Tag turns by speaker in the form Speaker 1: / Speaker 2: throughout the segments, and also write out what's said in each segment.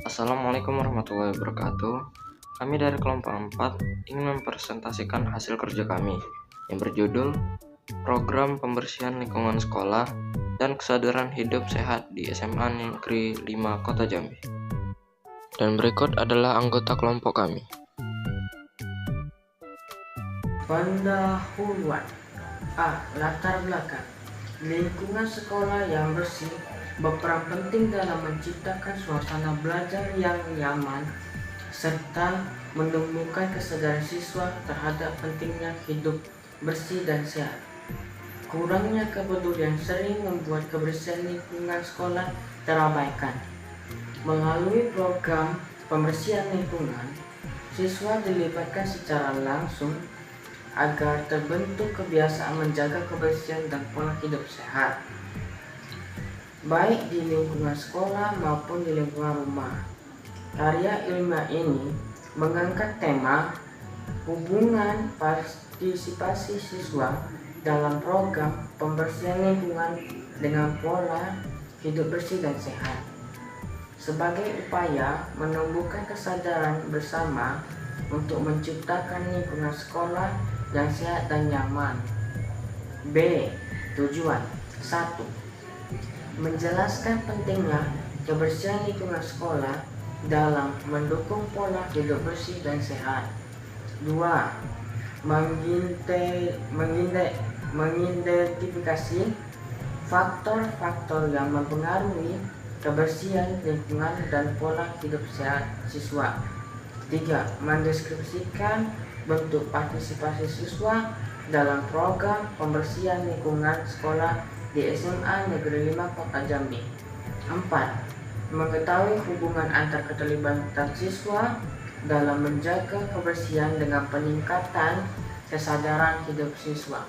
Speaker 1: Assalamualaikum warahmatullahi wabarakatuh. Kami dari kelompok 4 ingin mempresentasikan hasil kerja kami yang berjudul Program Pembersihan Lingkungan Sekolah dan Kesadaran Hidup Sehat di SMA Negeri 5 Kota Jambi. Dan berikut adalah anggota kelompok kami.
Speaker 2: Pendahuluan. A. Latar belakang. Lingkungan sekolah yang bersih berperan penting dalam menciptakan suasana belajar yang nyaman serta menumbuhkan kesadaran siswa terhadap pentingnya hidup bersih dan sehat. Kurangnya kepedulian sering membuat kebersihan lingkungan sekolah terabaikan. Melalui program pembersihan lingkungan, siswa dilibatkan secara langsung agar terbentuk kebiasaan menjaga kebersihan dan pola hidup sehat, baik di lingkungan sekolah maupun di lingkungan rumah. Karya ilmiah ini mengangkat tema hubungan partisipasi siswa dalam program pembersihan lingkungan dengan pola hidup bersih dan sehat sebagai upaya menumbuhkan kesadaran bersama untuk menciptakan lingkungan sekolah yang sehat dan nyaman. B. Tujuan 1. Menjelaskan pentingnya kebersihan lingkungan sekolah dalam mendukung pola hidup bersih dan sehat. 2. Mengidentifikasi faktor-faktor yang mempengaruhi kebersihan lingkungan dan pola hidup sehat siswa. 3. Mendeskripsikan bentuk partisipasi siswa dalam program pembersihan lingkungan sekolah di SMA Negeri 5 Kota Jambi. 4. Mengetahui hubungan antar keterlibatan siswa dalam menjaga kebersihan dengan peningkatan kesadaran hidup siswa.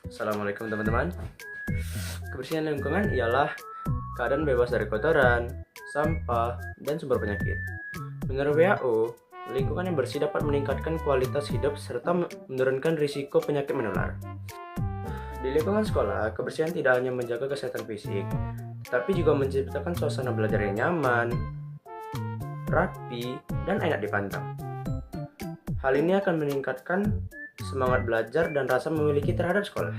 Speaker 3: Assalamualaikum teman-teman. Kebersihan lingkungan ialah keadaan bebas dari kotoran, sampah, dan sumber penyakit. Menurut WHO, lingkungan yang bersih dapat meningkatkan kualitas hidup serta menurunkan risiko penyakit menular. Di lingkungan sekolah, kebersihan tidak hanya menjaga kesehatan fisik, tapi juga menciptakan suasana belajar yang nyaman, rapi, dan enak dipandang. Hal ini akan meningkatkan semangat belajar dan rasa memiliki terhadap sekolah.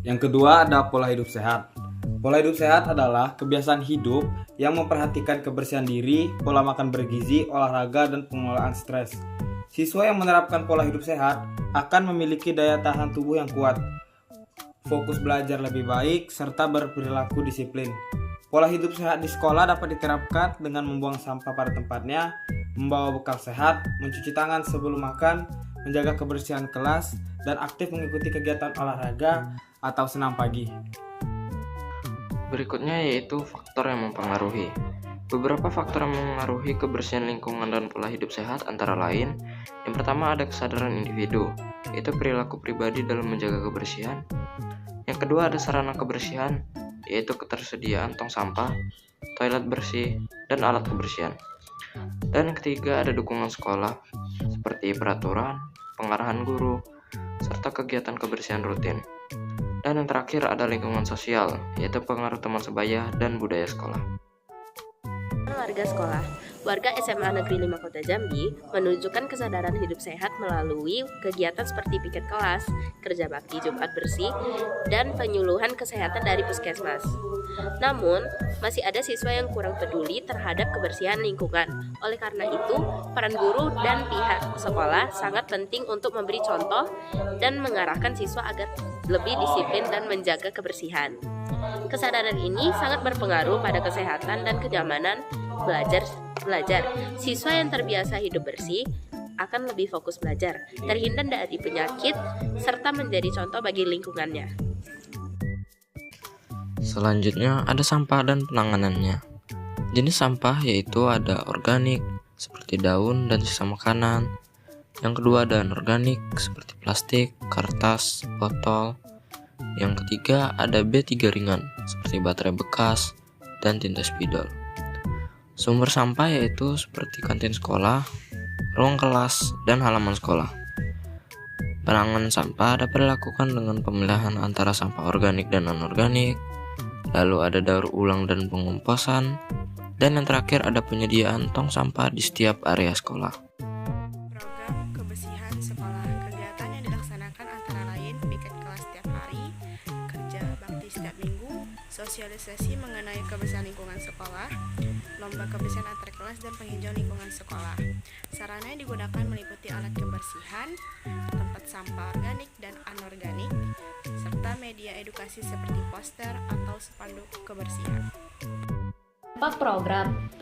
Speaker 4: Yang kedua ada pola hidup sehat. Pola hidup sehat adalah kebiasaan hidup yang memperhatikan kebersihan diri, pola makan bergizi, olahraga, dan pengelolaan stres. Siswa yang menerapkan pola hidup sehat akan memiliki daya tahan tubuh yang kuat, fokus belajar lebih baik, serta berperilaku disiplin. Pola hidup sehat di sekolah dapat diterapkan dengan membuang sampah pada tempatnya, membawa bekal sehat, mencuci tangan sebelum makan, menjaga kebersihan kelas, dan aktif mengikuti kegiatan olahraga atau senam pagi.
Speaker 1: Berikutnya yaitu faktor yang mempengaruhi. Beberapa faktor yang mempengaruhi kebersihan lingkungan dan pola hidup sehat antara lain, yang pertama ada kesadaran individu, yaitu perilaku pribadi dalam menjaga kebersihan. Yang kedua ada sarana kebersihan, yaitu ketersediaan tong sampah, toilet bersih, dan alat kebersihan. Dan yang ketiga ada dukungan sekolah, seperti peraturan, pengarahan guru, serta kegiatan kebersihan rutin. Dan yang terakhir ada lingkungan sosial, yaitu pengaruh teman sebaya dan budaya sekolah.
Speaker 5: Warga sekolah, warga SMA Negeri 5 Kota Jambi menunjukkan kesadaran hidup sehat melalui kegiatan seperti piket kelas, kerja bakti Jumat bersih, dan penyuluhan kesehatan dari puskesmas. Namun, masih ada siswa yang kurang peduli terhadap kebersihan lingkungan. Oleh karena itu, peran guru dan pihak sekolah sangat penting untuk memberi contoh dan mengarahkan siswa agar lebih disiplin dan menjaga kebersihan. Kesadaran ini sangat berpengaruh pada kesehatan dan kenyamanan belajar. Siswa yang terbiasa hidup bersih akan lebih fokus belajar, terhindar dari penyakit, serta menjadi contoh bagi lingkungannya.
Speaker 1: Selanjutnya ada sampah dan penanganannya. Jenis sampah yaitu ada organik seperti daun dan sisa makanan. Yang kedua ada anorganik seperti plastik, kertas, botol. Yang ketiga ada B3 ringan seperti baterai bekas dan tinta spidol. Sumber sampah yaitu seperti kantin sekolah, ruang kelas, dan halaman sekolah. Penanganan sampah dapat dilakukan dengan pemilahan antara sampah organik dan anorganik, lalu ada daur ulang dan pengomposan, Dan yang terakhir ada penyediaan tong sampah di setiap area sekolah.
Speaker 6: Program kebersihan sekolah. Kegiatan yang dilaksanakan antara lain piket kelas setiap hari, kerja bakti setiap minggu, sosialisasi mengenai kebersihan lingkungan sekolah, lomba kebersihan antar kelas dan penghijauan lingkungan sekolah. Sarana yang digunakan meliputi alat kebersihan, tempat sampah organik dan anorganik, serta media edukasi seperti poster atau spanduk kebersihan.
Speaker 7: Dampak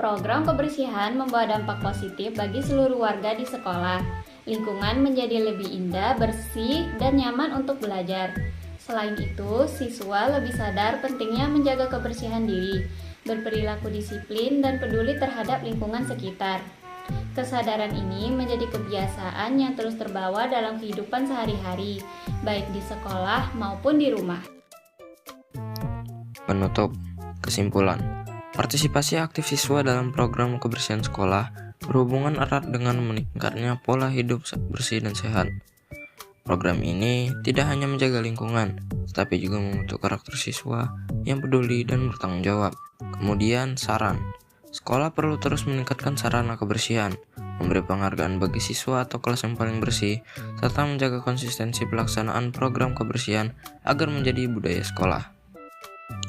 Speaker 7: program kebersihan membawa dampak positif bagi seluruh warga di sekolah. Lingkungan menjadi lebih indah, bersih, dan nyaman untuk belajar. Selain itu, siswa lebih sadar pentingnya menjaga kebersihan diri, berperilaku disiplin, dan peduli terhadap lingkungan sekitar. Kesadaran ini menjadi kebiasaan yang terus terbawa dalam kehidupan sehari-hari, baik di sekolah maupun di rumah.
Speaker 1: Penutup, kesimpulan. Partisipasi aktif siswa dalam program kebersihan sekolah berhubungan erat dengan meningkatnya pola hidup bersih dan sehat. Program ini tidak hanya menjaga lingkungan, tetapi juga membentuk karakter siswa yang peduli dan bertanggung jawab. Kemudian, saran. Sekolah perlu terus meningkatkan sarana kebersihan, memberi penghargaan bagi siswa atau kelas yang paling bersih, serta menjaga konsistensi pelaksanaan program kebersihan agar menjadi budaya sekolah.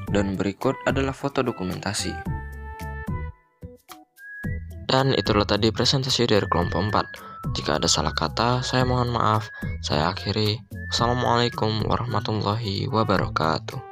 Speaker 1: Dan berikut adalah foto dokumentasi. Dan itulah tadi presentasi dari kelompok 4. Jika ada salah kata, saya mohon maaf. Saya akhiri. Wassalamualaikum warahmatullahi wabarakatuh.